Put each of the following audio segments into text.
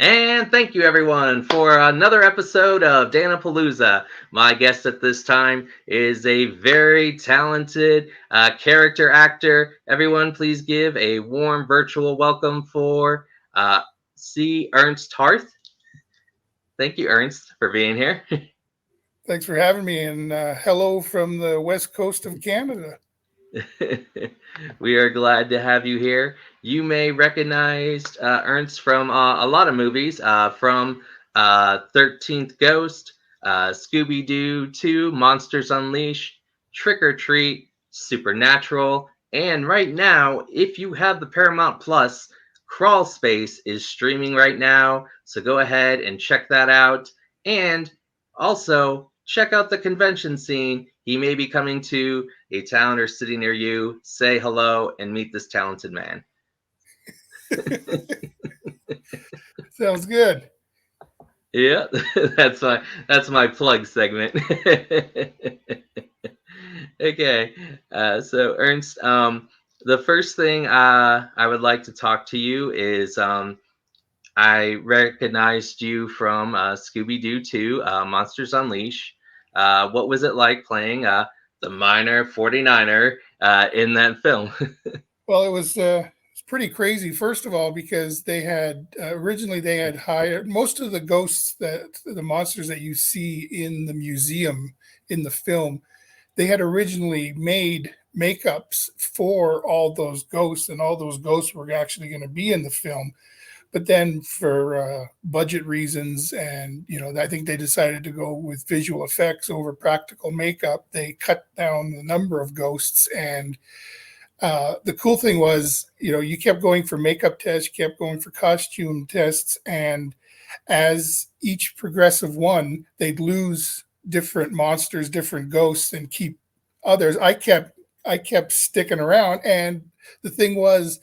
And thank you, everyone, for another episode of Plooza. My guest at this time is a very talented character actor. Everyone, please give a warm virtual welcome for uh, C. Ernst Harth. Thank you, Ernst, for being here. Thanks for having me, and hello from the west coast of Canada. We are glad to have you here. You may recognize Ernst from a lot of movies, from 13th Ghost, Scooby Doo 2, Monsters Unleashed, Trick or Treat, Supernatural, and right now, if you have the Paramount Plus, Crawl Space is streaming right now, so go ahead and check that out. And also, check out the convention scene. He may be coming to a town or city near you. Say hello and meet this talented man. Sounds good. Yeah, that's my plug segment. Okay, so Ernst, the first thing I would like to talk to you is I recognized you from Scooby Doo 2, Monsters Unleashed. What was it like playing the minor 49er in that film? Well, it's pretty crazy. First of all, because they had originally they had hired most of the ghosts, that the monsters that you see in the museum in the film. They had originally made makeups for all those ghosts, and all those ghosts were actually going to be in the film. But then, for budget reasons, and I think they decided to go with visual effects over practical makeup. They cut down the number of ghosts, and the cool thing was, you kept going for makeup tests, you kept going for costume tests, and as each progressive one, they'd lose different monsters, different ghosts, and keep others. I kept sticking around, and the thing was,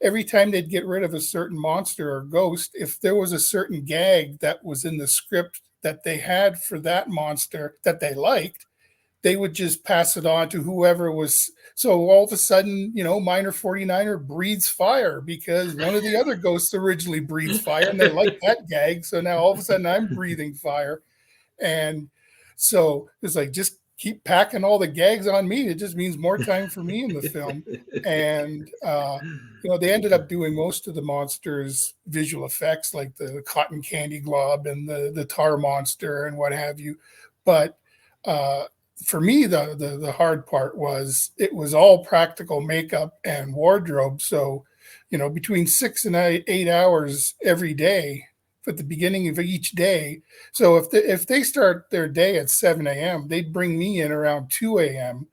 every time they'd get rid of a certain monster or ghost, if there was a certain gag that was in the script that they had for that monster that they liked, they would just pass it on to whoever was. So all of a sudden, minor 49er breathes fire because one of the other ghosts originally breathes fire and they like that gag. So now all of a sudden I'm breathing fire. And so it's like, just keep packing all the gags on me. It just means more time for me in the film. And they ended up doing most of the monsters visual effects, like the cotton candy glob and the tar monster and what have you. But uh, for me, the hard part was it was all practical makeup and wardrobe. So, between 6 and 8 hours every day at the beginning of each day. So if they start their day at 7 a.m., they'd bring me in around 2 a.m.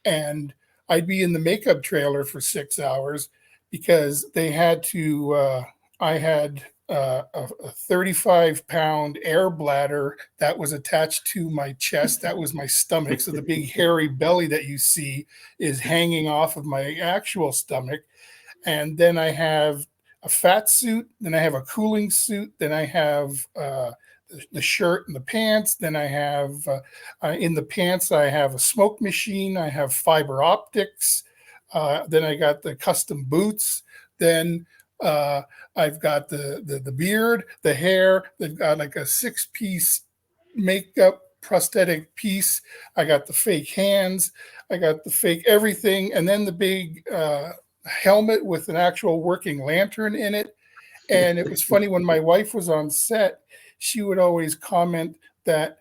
and I'd be in the makeup trailer for 6 hours because they had to. I had a 35-pound air bladder that was attached to my chest. That was my stomach. So the big hairy belly that you see is hanging off of my actual stomach. And then I have a fat suit, then I have a cooling suit, then I have the shirt and the pants, then I have in the pants I have a smoke machine, I have fiber optics, then I got the custom boots, then I've got the beard, the hair. They've got like a 6-piece makeup prosthetic piece. I got the fake hands. I got the fake everything, and then the big helmet with an actual working lantern in it. And it was funny, when my wife was on set, she would always comment that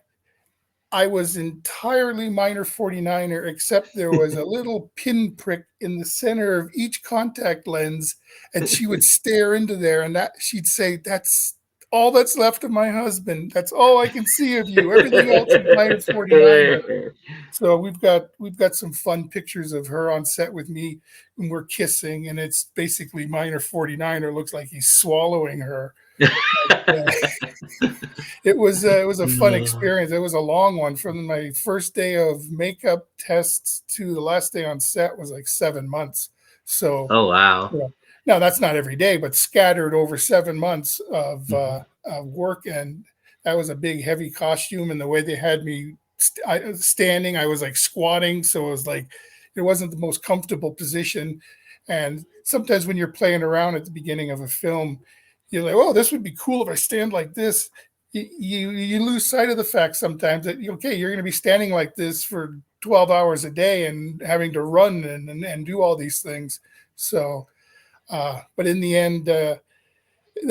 I was entirely minor 49er, except there was a little pinprick in the center of each contact lens. And she would stare into there, and that she'd say, "That's all that's left of my husband. That's all I can see of you. Everything else is minor 49er." So we've got some fun pictures of her on set with me, and we're kissing, and it's basically minor 49er looks like he's swallowing her. It was a fun No. experience. It was a long one. From my first day of makeup tests to the last day on set was like 7 months. So, Oh wow. now that's not every day, but scattered over 7 months of work, and that was a big, heavy costume. And the way they had me standing, I was like squatting, so it was like it wasn't the most comfortable position. And sometimes when you're playing around at the beginning of a film, you're like, oh, this would be cool if I stand like this. You lose sight of the fact sometimes that okay, you're going to be standing like this for 12 hours a day and having to run and do all these things. So, but in the end, the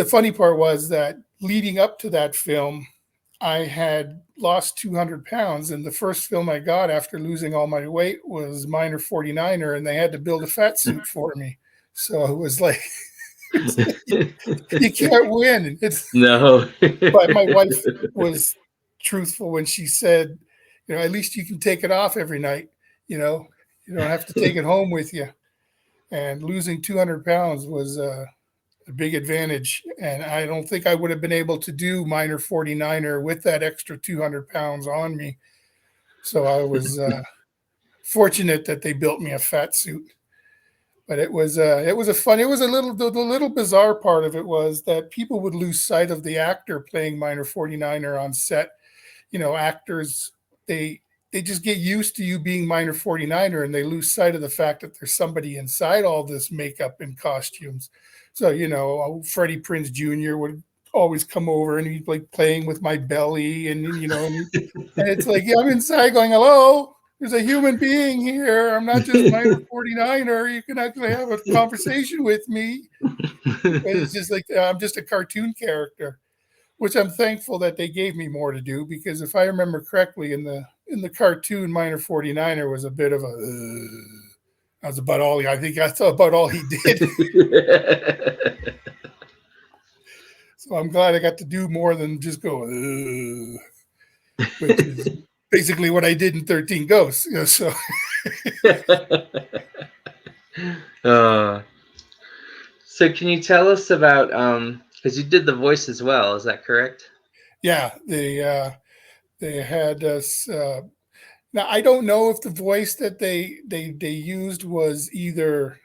funny part was that leading up to that film, I had lost 200 pounds. And the first film I got after losing all my weight was Minor 49er, and they had to build a fat suit for me. So it was like, it's like you can't win. No. But my wife was truthful when she said, at least you can take it off every night. You know, you don't have to take it home with you. And losing 200 pounds was a big advantage. And I don't think I would have been able to do Minor 49er with that extra 200 pounds on me. So I was fortunate that they built me a fat suit. But it was a little, the little bizarre part of it was that people would lose sight of the actor playing Minor 49er on set. Actors, they they just get used to you being Minor 49er, and they lose sight of the fact that there's somebody inside all this makeup and costumes. So, Freddie Prinze Jr. would always come over and he'd like playing with my belly, and it's like, yeah, I'm inside going, hello, there's a human being here. I'm not just Minor 49er. You can actually have a conversation with me. It's just like I'm just a cartoon character, which I'm thankful that they gave me more to do, because if I remember correctly, in the cartoon, Minor 49er was a bit of a. That's about all. I think that's about all he did. So I'm glad I got to do more than just go, which is basically what I did in 13 Ghosts. So uh, so can you tell us about because you did the voice as well, is that correct? yeah, they had us. Now I don't know if the voice that they used was either.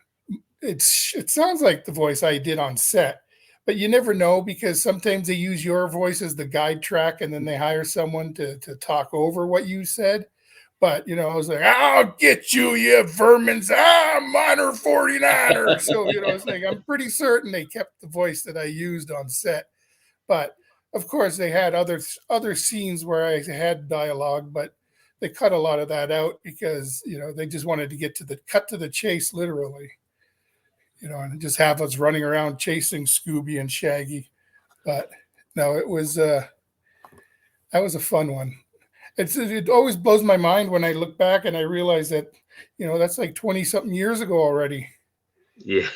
It sounds like the voice I did on set, but you never know, because sometimes they use your voice as the guide track and then they hire someone to talk over what you said. But I was like, I'll get you, you vermins. Minor 49er. So, it's like I'm pretty certain they kept the voice that I used on set. But of course they had other scenes where I had dialogue, but they cut a lot of that out because, they just wanted to get to the cut to the chase, literally, and just have us running around chasing Scooby and Shaggy. But no, that was a fun one. It always blows my mind when I look back and I realize that, that's like 20 something years ago already. Yeah.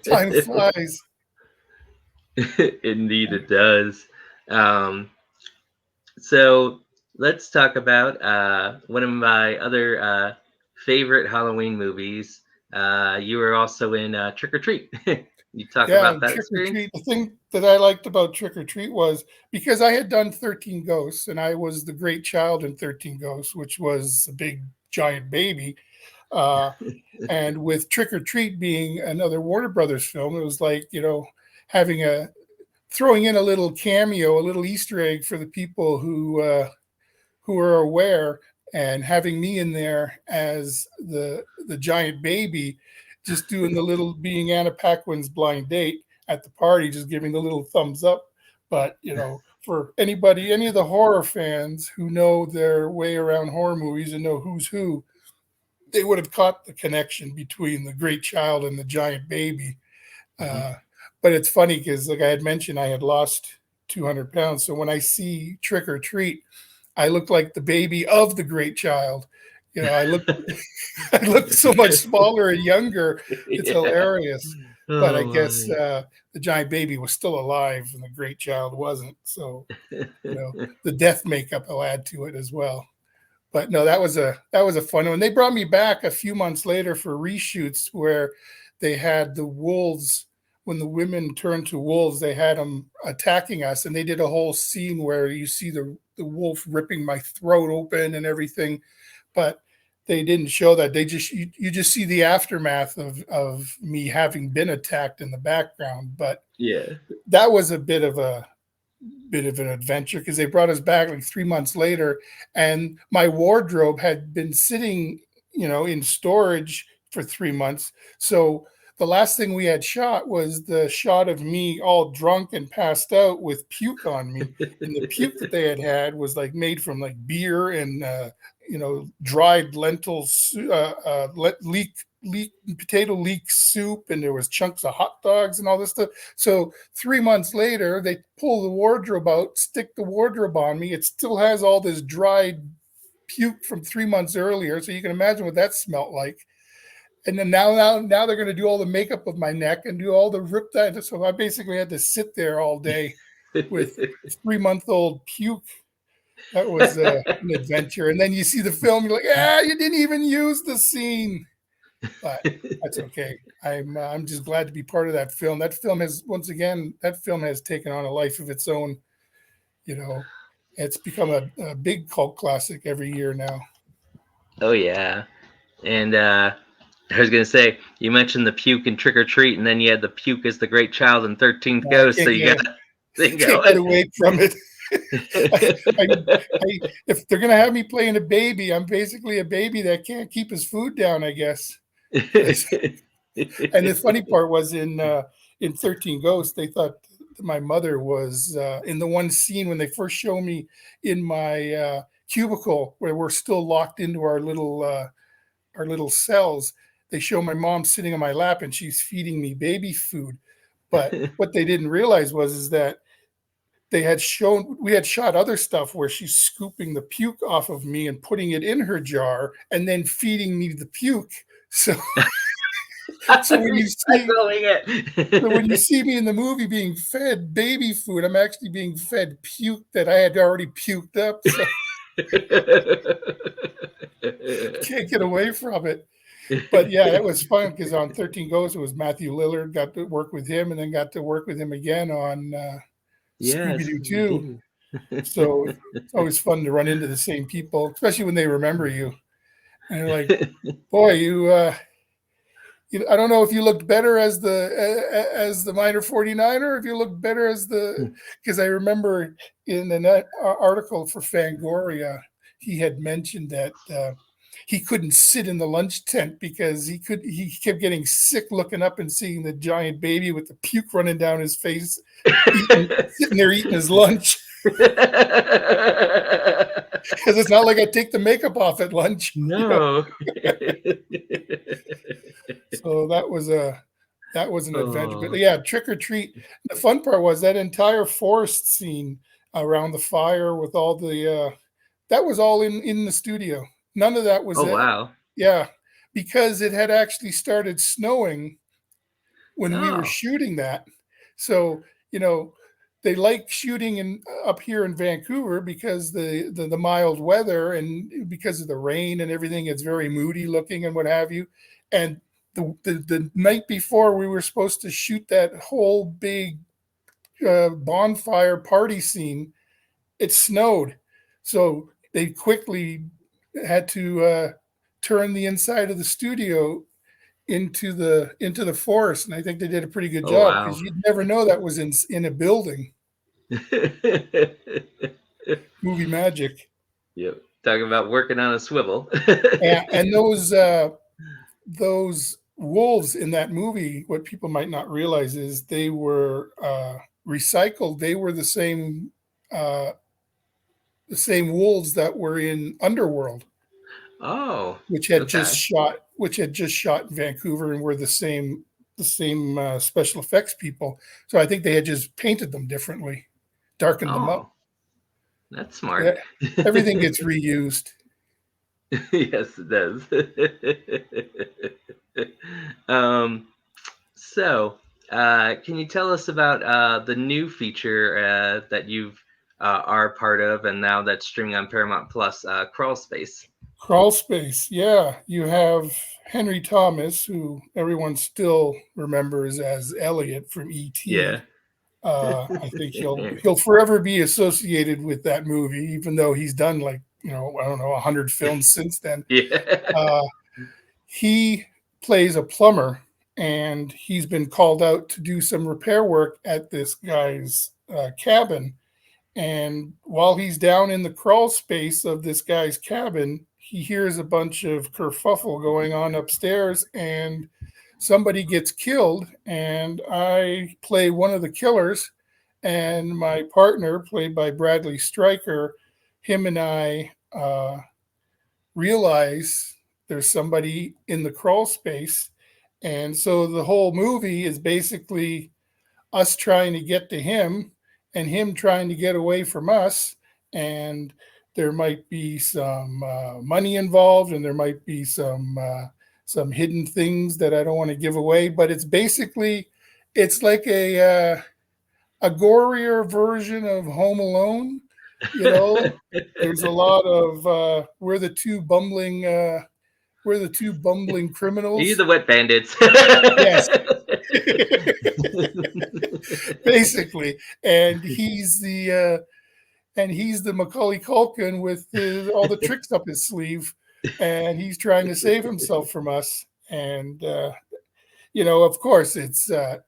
Time flies. Indeed, it does. Um, so let's talk about one of my other favorite Halloween movies. You were also in Trick or Treat. You talk Yeah, about that Trick or experience? Treat. The thing that I liked about Trick or Treat was because I had done 13 Ghosts and I was the great child in 13 Ghosts, which was a big giant baby. Uh, and with Trick or Treat being another Warner Brothers film, it was like, having throwing in a little cameo, a little Easter egg for the people who are aware, and having me in there as the giant baby, just doing the little, being Anna Paquin's blind date at the party, just giving the little thumbs up. But for anybody, any of the horror fans who know their way around horror movies and know who's who, they would have caught the connection between the great child and the giant baby. Mhm. Uh, but it's funny because, like I had mentioned, I had lost 200 pounds. So when I see Trick or Treat, I look like the baby of the great child. I look I look so much smaller and younger. It's Yeah. hilarious. But I Oh guess my. the giant baby was still alive and the great child wasn't. So the death makeup will add to it as well. But no, that was a fun one. They brought me back a few months later for reshoots where they had the wolves. When the women turned to wolves, they had them attacking us, and they did a whole scene where you see the wolf ripping my throat open and everything. But they didn't show that. They just you just see the aftermath of me having been attacked in the background. But Yeah. that was a bit of an adventure because they brought us back like 3 months later, and my wardrobe had been sitting, in storage for 3 months. So the last thing we had shot was the shot of me all drunk and passed out with puke on me. And the puke that they had was like made from like beer and dried lentils, leek potato leek soup, and there was chunks of hot dogs and all this stuff. So 3 months later, they pull the wardrobe out, stick the wardrobe on me. It still has all this dried puke from 3 months earlier. So you can imagine what that smelled like. And then now they're going to do all the makeup of my neck and do all the rip that. So I basically had to sit there all day with 3-month-old puke. That was an adventure. And then you see the film, you're like, you didn't even use the scene. But that's okay. I'm just glad to be part of that film. That film has taken on a life of its own. You know, it's become a big cult classic every year now. Oh yeah, and I was gonna say you mentioned the puke and Trick or Treat, and then you had the puke as the great child in 13th I Ghost. So can't you get got that thing can't get going. away from it. If they're gonna have me playing a baby, I'm basically a baby that can't keep his food down, I guess. And the funny part was in 13 Ghosts, they thought my mother was in the one scene when they first show me in my cubicle where we're still locked into our little cells. They show my mom sitting on my lap and she's feeding me baby food. But what they didn't realize was is that we had shot other stuff where she's scooping the puke off of me and putting it in her jar and then feeding me the puke. So so when you see so when you it. see me in the movie being fed baby food, I'm actually being fed puke that I had already puked up. So can't get away from it. But yeah, it was fun because on 13 Ghosts, it was Matthew Lillard, got to work with him, and then got to work with him again on Yeah, Scooby Doo 2. Scooby-Doo. So it's always fun to run into the same people, especially when they remember you. And they're like, boy, I don't know if you looked better as the minor 49er, if you looked better as because I remember in an article for Fangoria, he had mentioned that he couldn't sit in the lunch tent because he kept getting sick looking up and seeing the giant baby with the puke running down his face, sitting there eating his lunch. Because it's not like I take the makeup off at lunch. No. So that was an adventure. But Oh. yeah, Trick or Treat. The fun part was that entire forest scene around the fire with all the that was all in the studio. None of that was Oh wow. yeah, because it had actually started snowing when we were Oh. shooting that. So, they like shooting up here in Vancouver because the mild weather and because of the rain and everything, it's very moody looking and what have you. And the night before we were supposed to shoot that whole big bonfire party scene, it snowed. So they quickly had to turn the inside of the studio into the forest, and I think they did a pretty good Oh job wow. because you'd never know that was in a building. Movie magic. Yep. Talking about working on a swivel. And those wolves in that movie, what people might not realize is they were recycled. They were uh, the same wolves that were in Underworld, Oh, which okay. had just shot in Vancouver and were the same special effects people. So I think they had just painted them differently, darkened them up. Oh, that's So smart. everything gets reused. Yes, it does. um, can you tell us about the new feature that you've are a part of, and now that's streaming on Paramount Plus, Crawl Space? Crawl space, yeah. You have Henry Thomas, who everyone still remembers as Elliot from Yeah. E.T. I think he'll forever be associated with that movie, even though he's done like I don't know 100 films since then. Yeah. Uh, he plays a plumber, and he's been called out to do some repair work at this guy's cabin. And while he's down in the crawl space of this guy's cabin, he hears a bunch of kerfuffle going on upstairs and somebody gets killed, and I play one of the killers, and my partner, played by Bradley Stryker, him and I realize there's somebody in the crawl space. And so the whole movie is basically us trying to get to him and him trying to get away from us. And there might be some money involved, and there might be some hidden things that I don't want to give away. But it's basically it's like a gorier version of Home Alone. You know, there's a lot of we're the two bumbling You criminals. the wet bandits. Yes, basically, and he's the Macaulay Culkin with all the tricks up his sleeve, and he's trying to save himself from us. And of course, it's a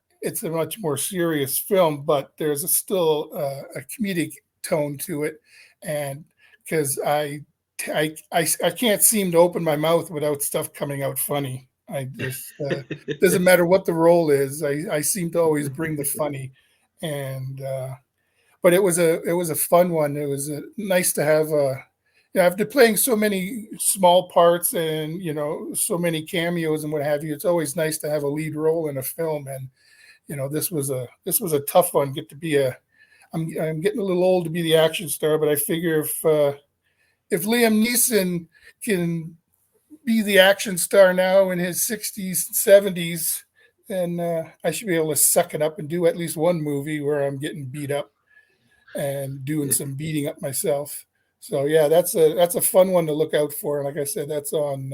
much more serious film, but there's still a comedic tone to it, and because I can't seem to open my mouth without stuff coming out funny. I just doesn't matter what the role is. I seem to always bring the funny, and but it was a fun one. It was nice to have after playing so many small parts and so many cameos and what have you. It's always nice to have a lead role in a film, and this was a tough one. Get to be a I'm getting a little old to be the action star, but I figure if Liam Neeson can be the action star now in his 60s, 70s, then I should be able to suck it up and do at least one movie where I'm getting beat up and doing some beating up myself. So yeah, that's a fun one to look out for. And like I said, that's on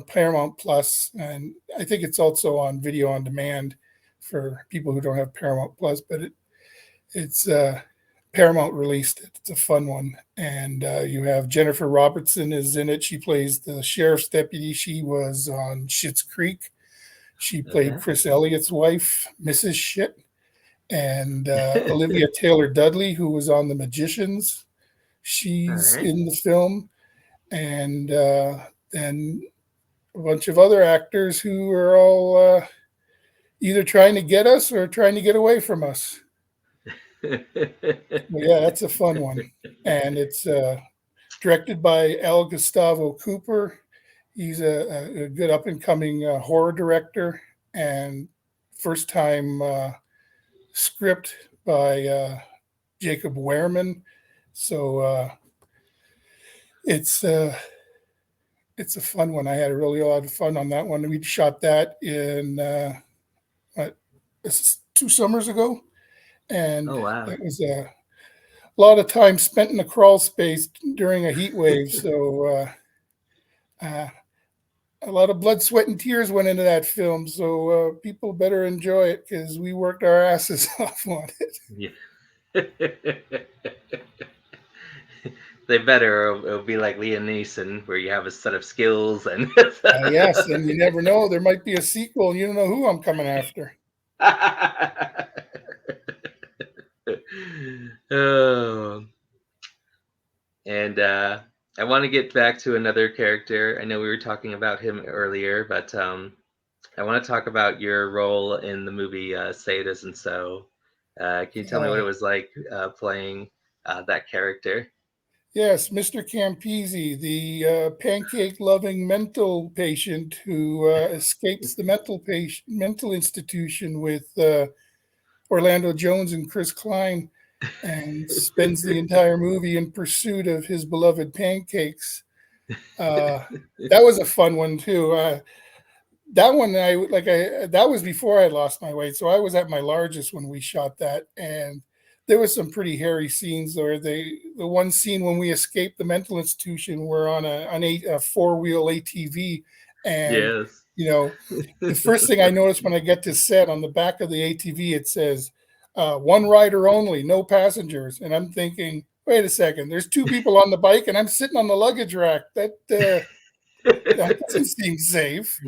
Paramount Plus, and I think it's also on video on demand for people who don't have Paramount Plus. But it's Paramount released it. It's a fun one, and you have Jennifer Robertson is in it. She plays the sheriff's deputy. She was on Schitt's Creek. She played Okay. Chris Elliott's wife, Mrs. Shit, and Olivia Taylor Dudley, who was on The Magicians. All She's right. in the film, and then a bunch of other actors who are all either trying to get us or trying to get away from us. Well, yeah, that's a fun one, and it's directed by Al Gustavo Cooper. He's a good up and coming horror director, and first time script by Jacob Wehrman. So it's it's a fun one. I had a really lot of fun on that one. We shot that in what, 2 summers ago, and Oh wow. it was a lot of time spent in the crawl space during a heat wave. So uh, a lot of blood, sweat, and tears went into that film. So people better enjoy it because we worked our asses off on it. Yeah. They better. Or it'll be like Liam Neeson, where you have a set of skills and. Yes, and you never know. There might be a sequel, and you don't know who I'm coming after. Oh, and I want to get back to another character. I know we were talking about him earlier, but I want to talk about your role in the movie Say It Isn't So. Can you tell me what it Uh, was like playing that character? yes, Mr. Campisi, the pancake loving mental patient who escapes the mental institution with Orlando Jones and Chris Klein and spends the entire movie in pursuit of his beloved pancakes. Uh, that was a fun one too. That one that was before I lost my weight, so I was at my largest when we shot that, and there was some pretty hairy scenes. Or the one scene when we escaped the mental institution, we're on a 4-wheel ATV, and Yes. you know the first thing I noticed when I get to set, on the back of the ATV it says one rider only, no passengers, and I'm thinking, wait a second, there's two people on the bike and I'm sitting on the luggage rack. That doesn't seem safe.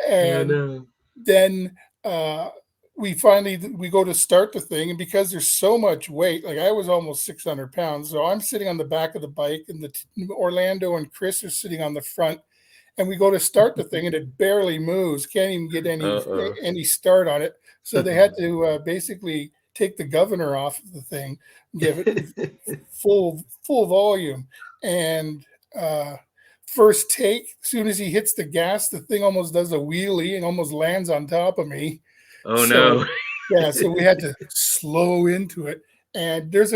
I And know. then uh, we go to start the thing, and because there's so much weight, like I was almost 600 pounds, so I'm sitting on the back of the bike, and Orlando and Chris are sitting on the front, and we go to start the thing and it barely moves. Can't even get Uh-oh. any start on it. So they had to basically take the governor off of the thing, give it full volume, and uh, first take, as soon as he hits the gas, the thing almost does a wheelie and almost lands on top of me. Oh So no. yeah, so we had to slow into it. And there's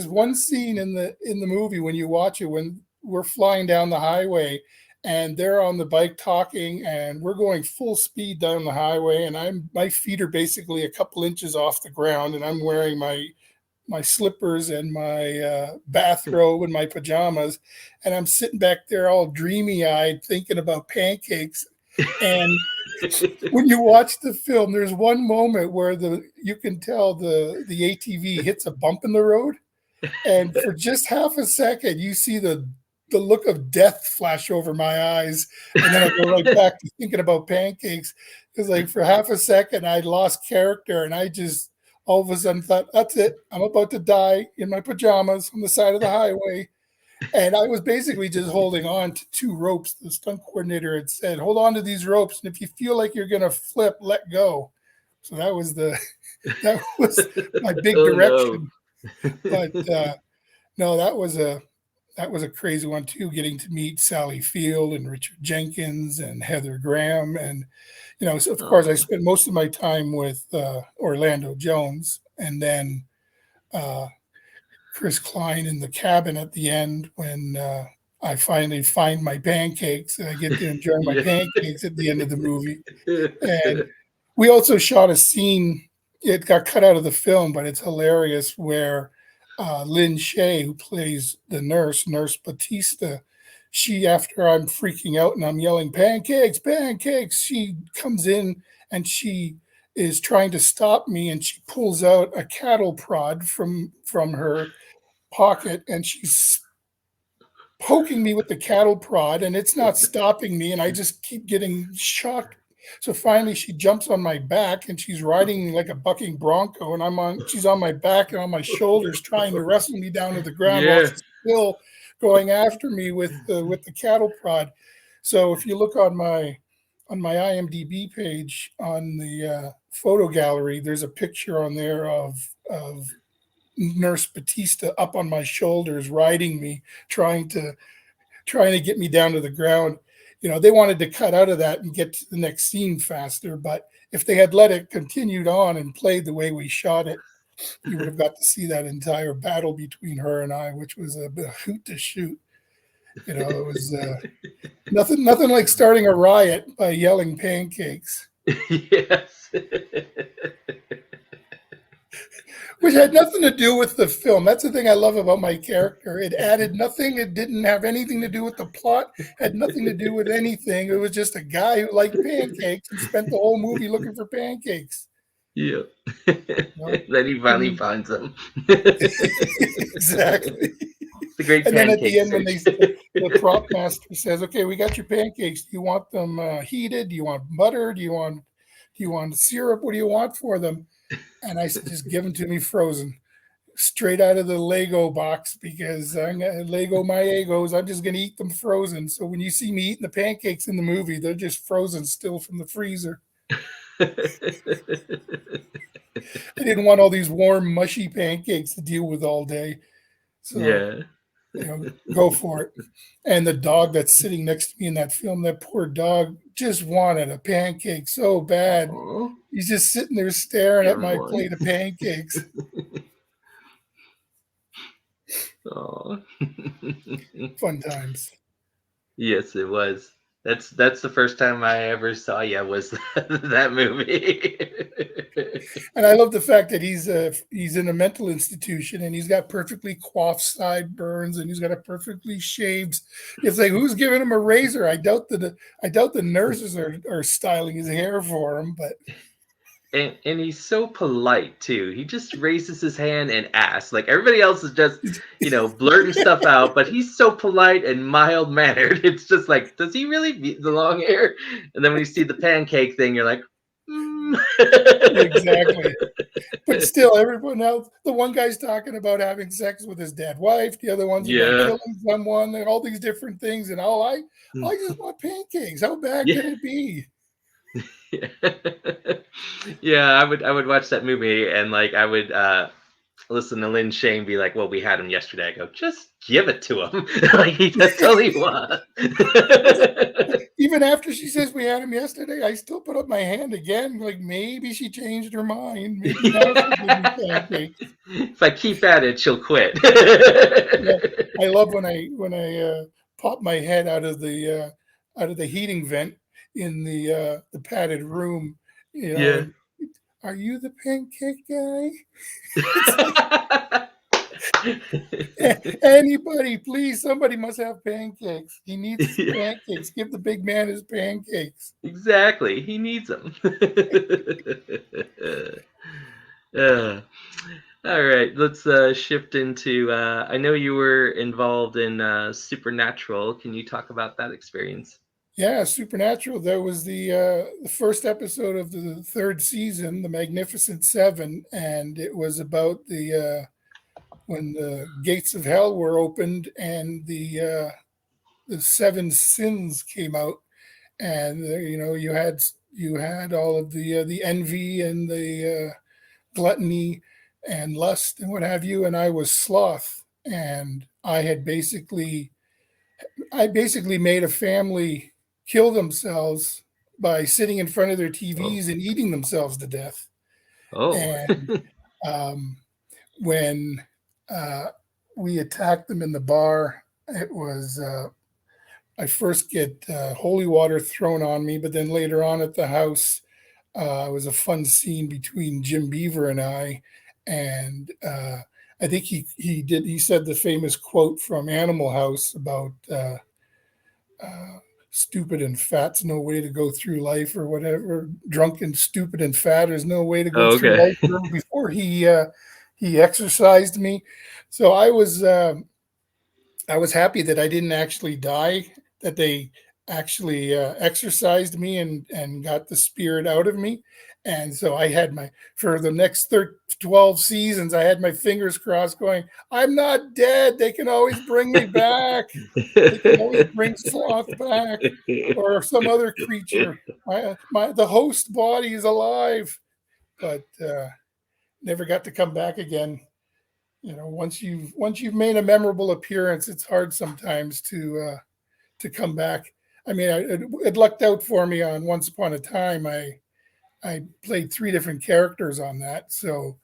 one scene in the movie when you watch it when we're flying down the highway and they're on the bike talking and we're going full speed down the highway and my feet are basically a couple inches off the ground and I'm wearing my slippers and my bathrobe and my pajamas and I'm sitting back there all dreamy eyed thinking about pancakes. And when you watch the film, there's one moment where you can tell the ATV hits a bump in the road, and for just half a second, you see the look of death flash over my eyes, and then I go right back to thinking about pancakes because, like, for half a second, I lost character, and I just all of a sudden thought, "That's it, I'm about to die in my pajamas on the side of the highway." And I was basically just holding on to two ropes. The stunt coordinator had said, "Hold on to these ropes, and if you feel like you're going to flip, let go." So that was that was my big Oh no. direction. But no, that was a crazy one too. Getting to meet Sally Field and Richard Jenkins and Heather Graham, and so of course I Oh. spent most of my time with Orlando Jones, and then uh, Chris Klein in the cabin at the end when I finally find my pancakes and I get to enjoy my Yeah. pancakes at the end of the movie. And we also shot a scene, it got cut out of the film, but it's hilarious, where Lynn Shay, who plays the Nurse Batista, she, after I'm freaking out and I'm yelling, pancakes, pancakes, she comes in and she is trying to stop me and she pulls out a cattle prod from her pocket and she's poking me with the cattle prod and it's not stopping me and I just keep getting shocked. So finally she jumps on my back and she's riding like a bucking bronco and she's on my back and on my shoulders trying to wrestle me down to the ground while Yeah. she's still going after me with the cattle prod. So if you look on my IMDb page on the photo gallery, there's a picture on there of Nurse Batista up on my shoulders, riding me, trying to get me down to the ground. They wanted to cut out of that and get to the next scene faster, but if they had let it continued on and played the way we shot it, you would have got to see that entire battle between her and I, which was a hoot to shoot. It was nothing like starting a riot by yelling pancakes, Yes. which had nothing to do with the film. That's the thing I love about my character. It added nothing. It didn't have anything to do with the plot, had nothing to do with anything. It was just a guy who liked pancakes and spent the whole movie looking for pancakes. Yeah. You know? Then he finally And finds them. The exactly. great And then at the pancake end, when search. the prop master says, "Okay, we got your pancakes. Do you want them heated? Do you want butter? Do you want syrup? What do you want for them?" And I said, "Just give them to me frozen, straight out of the Lego box, because I'm gonna Lego my egos. I'm just gonna eat them frozen. So when you see me eating the pancakes in the movie, they're just frozen still from the freezer. I didn't want all these warm, mushy pancakes to deal with all day. So Yeah. go for it." And the dog that's sitting next to me in that film, that poor dog just wanted a pancake so bad. Aw. He's just sitting there staring at my Everyone. plate of pancakes. Aw. Fun times. Yes, it was. That's the first time I ever saw you was that movie. And I love the fact that he's in a mental institution and he's got perfectly coiffed sideburns and he's got a perfectly shaved. It's like, who's giving him a razor? I doubt the nurses are styling his hair for him. But And he's so polite too. He just raises his hand and asks. Like everybody else is just, blurting stuff out, but he's so polite and mild mannered. It's just like, does he really need the long hair? And then when you see the pancake thing, you're like, Exactly. But still, everyone else, the one guy's talking about having sex with his dead wife, the other one's about Yeah. killing someone, and all these different things. And I just want pancakes. How bad Yeah. can it be? Yeah, I would watch that movie and like I would listen to Lin Shane be like, "Well, we had him yesterday." I go, "Just give it to him." Like that's all he wants. Even after she says we had him yesterday, I still put up my hand again. Like maybe she changed her mind. Maybe now she'll give me pancakes. If I keep at it, she'll quit. Yeah, I love when I pop my head out of the heating vent in the padded room, Yeah. and are you the pancake guy? It's like anybody, please, somebody must have pancakes. He needs his Yeah. pancakes. Give the big man his pancakes. Exactly. He needs them. uh, all right, let's shift into. I know you were involved in Supernatural. Can you talk about that experience? Yeah, Supernatural. That was the first episode of the third season, the Magnificent Seven, and it was about the when the gates of hell were opened and the seven sins came out, and you had all of the envy and the gluttony and lust and what have you, and I was sloth, and I basically made a family kill themselves by sitting in front of their Oh, TVs and eating themselves to death. oh, And um, when uh, we attacked them in the bar, it was I first get holy water thrown on me, but then later on at the house, it was a fun scene between Jim Beaver and I, and I think he said the famous quote from Animal House about stupid and fat's no way to go through life or whatever. Drunk and stupid and fat is no way to go through okay. life. Before he exercised me, so I was happy that I didn't actually die, that they actually exercised me and got the spirit out of me. And so I had for the next 12 seasons, I had my fingers crossed going, I'm not dead. They can always bring me back. They can always bring Sloth back or some other creature. The host body is alive, but never got to come back again. Once you've made a memorable appearance, it's hard sometimes to come back. I mean, it lucked out for me on Once Upon a Time. I played three different characters on that, so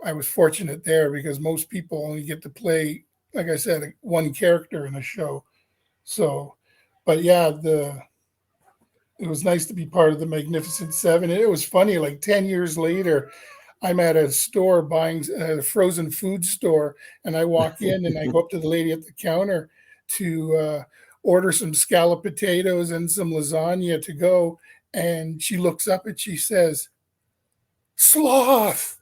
I was fortunate there because most people only get to play, like I said, one character in a show. So, but yeah, the it was nice to be part of the Magnificent Seven. And it was funny, like 10 years later, I'm at a store buying a frozen food store, and I walk in and I go up to the lady at the counter to order some scalloped potatoes and some lasagna to go. And she looks up and she says, Sloth.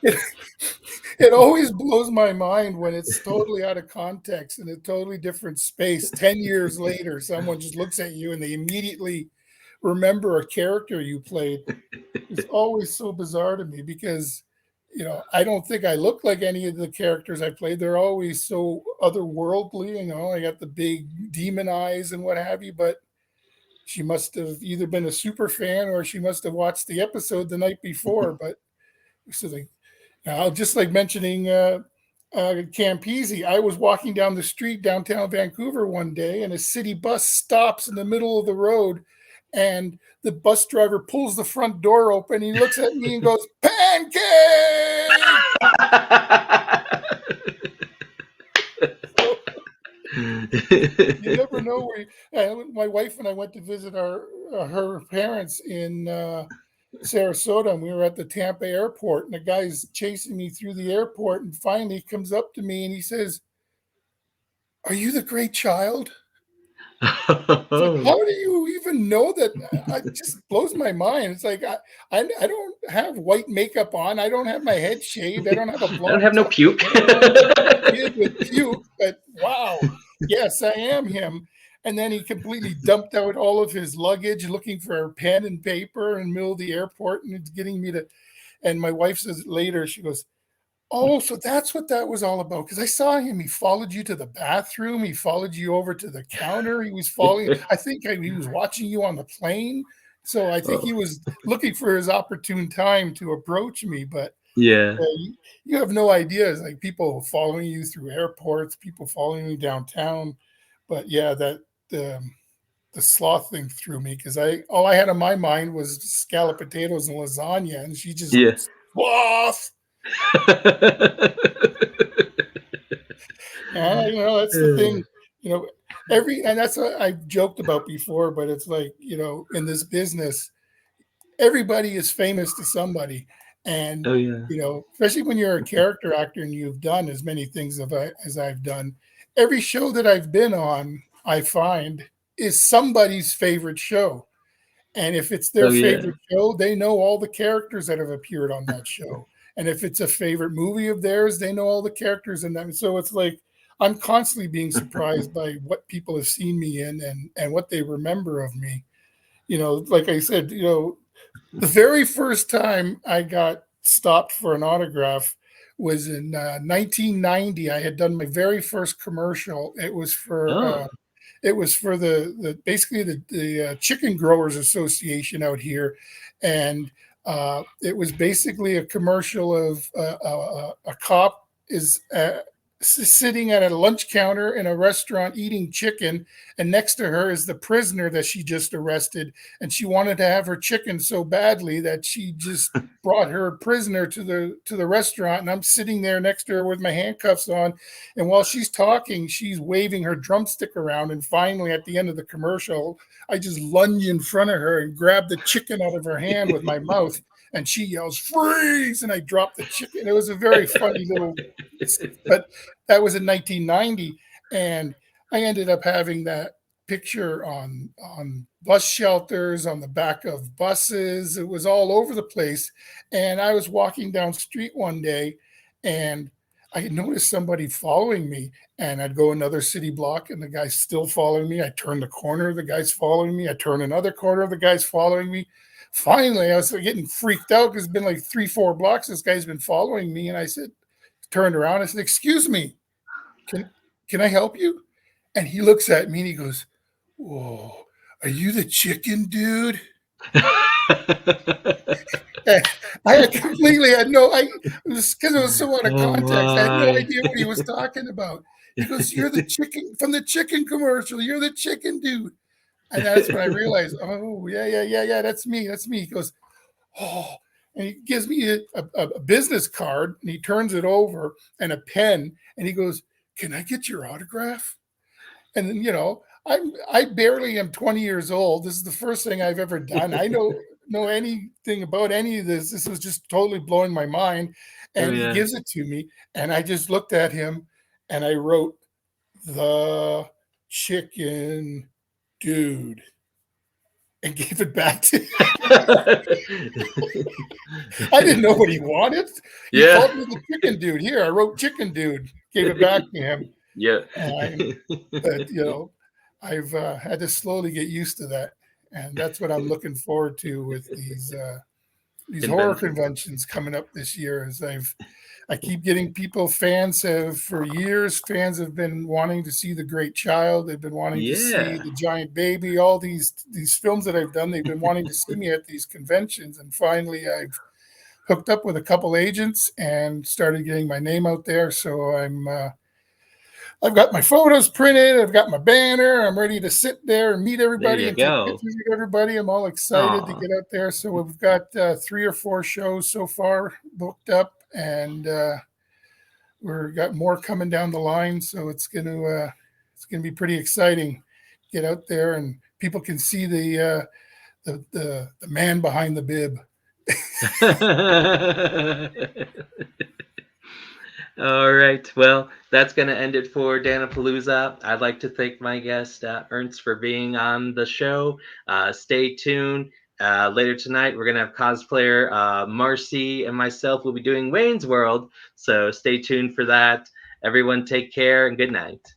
It, it always blows my mind when it's totally out of context in a totally different space. 10 years later, someone just looks at you and they immediately remember a character you played. It's always so bizarre to me because I don't think I look like any of the characters I played. They're always so otherworldly. I got the big demon eyes and what have you, but she must have either been a super fan or she must have watched the episode the night before. But so like now, just like mentioning Campese, I was walking down the street downtown Vancouver one day, and a city bus stops in the middle of the road, and the bus driver pulls the front door open. He looks at me and goes, "Pancake!" So you never know where. My wife and I went to visit her parents in Sarasota, and we were at the Tampa airport, and the guy's chasing me through the airport, and finally he comes up to me and he says, "Are you the great child?" It's like, how do you even know that? It just blows my mind. It's like I don't have white makeup on. I don't have my head shaved. I don't have a I don't blonde have no top. puke. I'm not a kid with puke, but wow, yes, I am him. And then he completely dumped out all of his luggage, looking for a pen and paper in the middle of the airport, and it's getting me to. And my wife says later, she goes, "Oh, so that's what that was all about." Because I saw him. He followed you to the bathroom. He followed you over to the counter. He was following. I think he was watching you on the plane. So I think Oh, he was looking for his opportune time to approach me. But yeah. you have no idea. It's like people following you through airports, people following you downtown. But yeah, that the sloth thing threw me because I all I had on my mind was scalloped potatoes and lasagna, and she just Yeah. sloth. Yeah, that's the thing. You know, and that's what I joked about before, but it's like, in this business, everybody is famous to somebody. And, Oh yeah. especially when you're a character actor and you've done as many things as I've done, every show that I've been on, I find is somebody's favorite show. And if it's their Oh yeah. favorite show, they know all the characters that have appeared on that show. And if it's a favorite movie of theirs, they know all the characters in them. So it's like I'm constantly being surprised by what people have seen me in and what they remember of me. Like I said, the very first time I got stopped for an autograph was in 1990. I had done my very first commercial. Oh. It was for the basically the Chicken Growers Association out here, and it was basically a commercial of a cop is sitting at a lunch counter in a restaurant eating chicken, and next to her is the prisoner that she just arrested, and she wanted to have her chicken so badly that she just brought her prisoner to the restaurant, and I'm sitting there next to her with my handcuffs on, and while she's talking, she's waving her drumstick around. And finally, at the end of the commercial, I just lunge in front of her and grab the chicken out of her hand with my mouth. And she yells, "Freeze!" And I drop the chicken. It was a very funny little, but that was in 1990. And I ended up having that picture on bus shelters, on the back of buses. It was all over the place. And I was walking down the street one day, and I noticed somebody following me, and I'd go another city block and the guy's still following me. I turn the corner, the guy's following me. I turn another corner, the guy's following me. Finally, I was getting freaked out because it's been like 3, 4 blocks. This guy's been following me. And I said, turned around, I said, "Excuse me, can can I help you?" And he looks at me and he goes, "Whoa, are you the chicken dude?" And I had completely had no, I because it was so out of Oh context. I had no my. idea what he was talking about. He goes, "You're the chicken from the chicken commercial. You're the chicken dude." And that's when I realized, oh yeah, yeah, yeah, yeah, that's me. That's me. He goes, "Oh," and he gives me a business card and he turns it over and a pen and he goes, "Can I get your autograph?" And then, I barely am 20 years old. This is the first thing I've ever done. I know anything about any of this. This was just totally blowing my mind. Oh And he yeah. gives it to me, and I just looked at him, and I wrote, "The chicken dude," and gave it back to him. I didn't know what he wanted. He Yeah. called me the chicken dude. Here, I wrote chicken dude, gave it back to him. Yeah. And but I've had to slowly get used to that, and that's what I'm looking forward to with these horror Convention. conventions coming up this year. As I keep getting people, fans have for years. Fans have been wanting to see The Great Child. They've been wanting to see Yeah. The Giant Baby. All these films that I've done, they've been wanting to see me at these conventions, and finally I've hooked up with a couple agents and started getting my name out there. So I've got my photos printed. I've got my banner. I'm ready to sit there and meet There everybody you and take go. pictures with everybody. I'm all excited to Aw. get out there. So we've got 3 or 4 shows so far booked up, and we've got more coming down the line. So it's gonna be pretty exciting. Get out there and people can see the man behind the bib. All right. Well, that's going to end it for Danapalooza. I'd like to thank my guest, Ernst, for being on the show. Stay tuned. Later tonight, we're going to have cosplayer Marcy and myself will be doing Wayne's World. So stay tuned for that. Everyone, take care and good night.